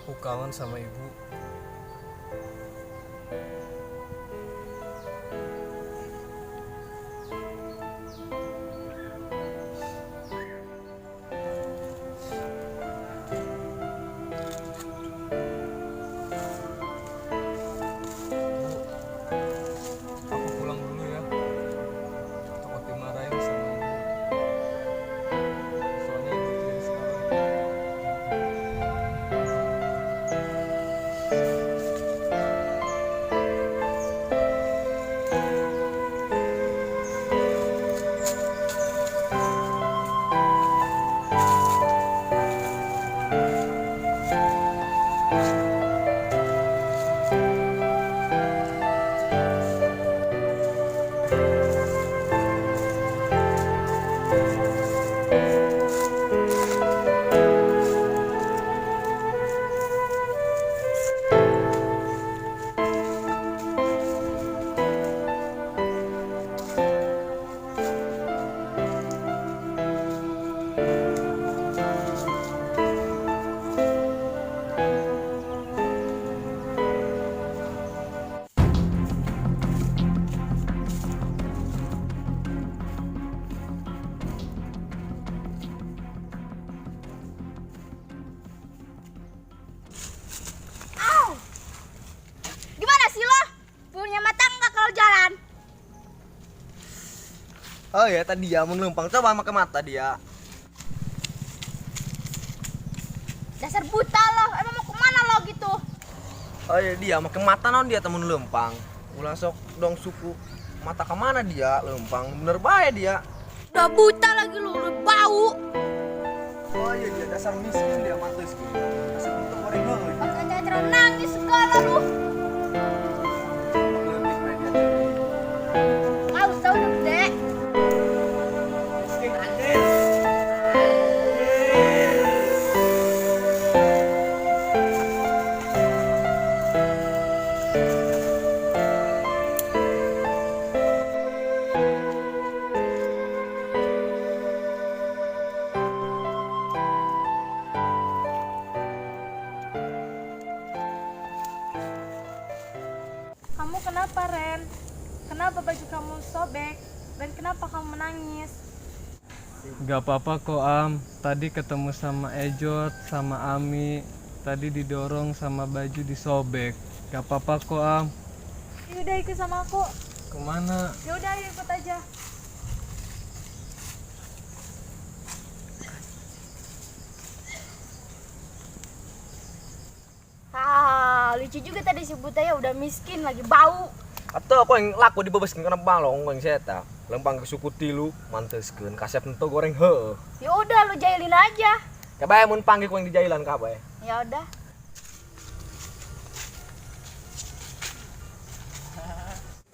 Aku kangen sama ibu. Aku pulang dulu ya. Takut dimarahin sama ibu. Soalnya ibu tidak sekarang. Au! Gimana sih lo? Punya mata nggak kalau jalan? Oh ya tadi ya menumpang coba pakai mata dia. Dasar buta lo, emang mau kemana lo gitu? Oh ya dia pakai mata non dia temen lempang. Ulang sok dong suku mata kemana dia lempang bener bahaya dia. Udah buta lagi lo, udah bau. Oh iya dia dasar miskin dia mata miskin. Dasar untuk orang banget. Makanya terus nangis segala lu. Lebih main dia tadi. Mau tau udah gede. Miskin anjir. Kamu kenapa, Ren? Kenapa baju kamu sobek? Dan kenapa kamu menangis? Gak apa-apa kok Am. Tadi ketemu sama Ejot, sama Ami. Tadi didorong sama baju disobek. Gak apa-apa kok Am. Yaudah ikut sama aku. Kemana? Yaudah ayo ikut aja. Lucu juga tadi si buta ya, udah miskin lagi bau. Atau aku yang laku dibebaskan karena balong yang seta. Lempang ke suku tilu manteskeun kasep ento goreng he. Ya udah lu jailin aja. Kabae mun panggil ku yang di jailan kabae. Ya udah.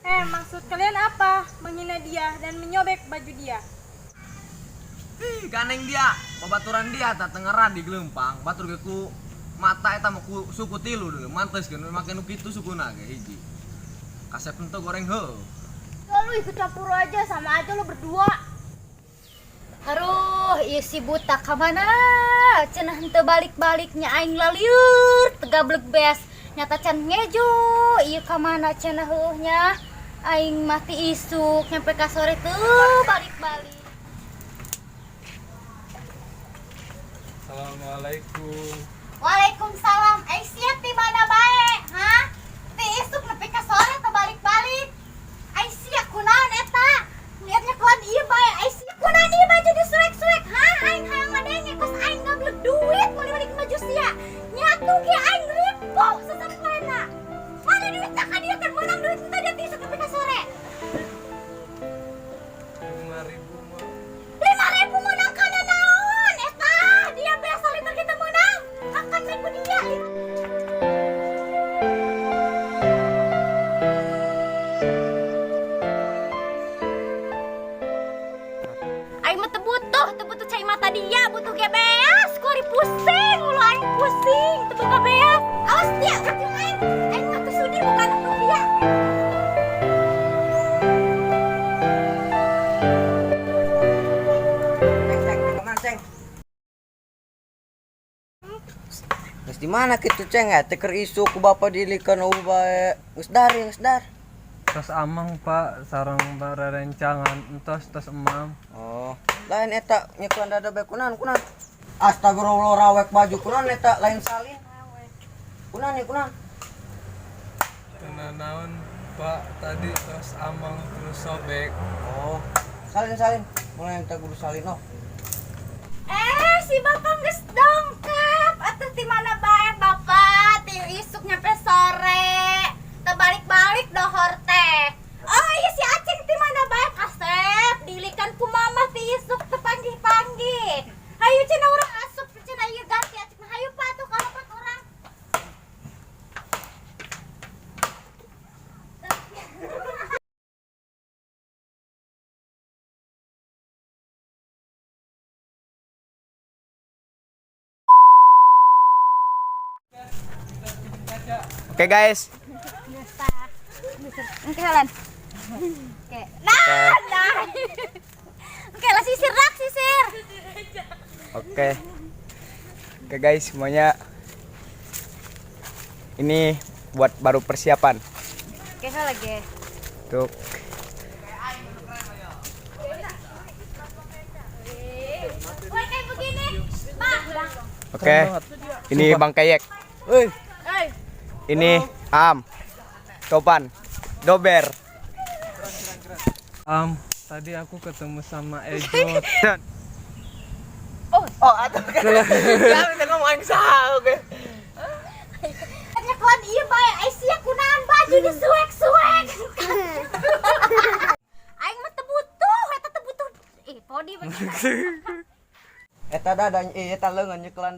Maksud kalian apa? Menghina dia dan menyobek baju dia. Ih, ganeng dia, babaturan dia tak tengeran di gelempang, batur ke ku mata eta mah ku suku tilu dulu, mantes kan make nu kitu sukuna ge hiji. Kasep ento goreng he. Lu ikut campur aja, sama aja lu berdua. Aduh, iya si buta kemana? Cenah henteu balik-baliknya aing lalieur, tegablek beas. Nyata can ngejo, iya kemana cenah heuhnya? Aing mati isuk nyampe ka sore tuh balik-balik. Assalamualaikum. Waalaikumsalam. Aisyah ti mana bae? Hah? Ti isuk nepi ka sore teu balik-balik. Aisyah kunaon eta? Lihatnya kuan ieu bae. Aisyah kunaon ieu baju disuek-suek? Hah? Aing hayang ngadenge kos aing gablek duit mau balik baju sia. Nyatu ge aing ripo sasampuena. Mana duitna ka dieu kan meunang duit teh dia ti isuk nepi ka sore. 5.000 mah. 5.000 meunang kana naon? Eta dia biasa liter kita meunang. Akan main ku dia. Aing mah teu butuh cai mata dia, butuh gebeas, kuari pusing, mulu aing pusing, teu buka beas. Awas dia, ujung aing mah teu sudi bukan untuk dia. Ceng, ceng, kemana ceng? Geus di Mana kitu cengat teker isu ku bapa dilikan bae. Geus dar. Tos amang Pak sareng barerencangan entos tos emam. Oh, lain eta nyekuan dada bae kunaon. Astagfirullah rawek baju kunaon eta lain salin. Kunaon. Naon Pak tadi tos amang terus sobek. Oh, salin. Mulai enta guru salin oh. Si bapak geus dongkap. Atuh di mana bae bapak? Ti isuk nyampe sore. Teu balik-balik dohor teh. Oh iya si Aceng di mana bae kasep? Dilikan ku mama ti isuk teu panggih-panggih. Hayu cenah urang asup cenah ieu ganti Aceng. Hayu Pak tuh kalapat urang. Oke guys, Oke, Helen. Oke. Nah. Oke, lah sisir. oke guys semuanya. Ini buat baru persiapan Oke, lagi. untuk Woi, kayak begini. Bang. oke. Ini Bang Kayek. Euy, Ini Am, Topan, Dober. Tadi aku ketemu sama Ejot. oh atuh kan. Jangan kita ngomong saha oke. Nyekuan ieu bae Aisyah kunaon baju disuek-suek. Aing mah teu butuh, eta teu butuh. Podi begitu. Eta dada eta leungeun nyeklan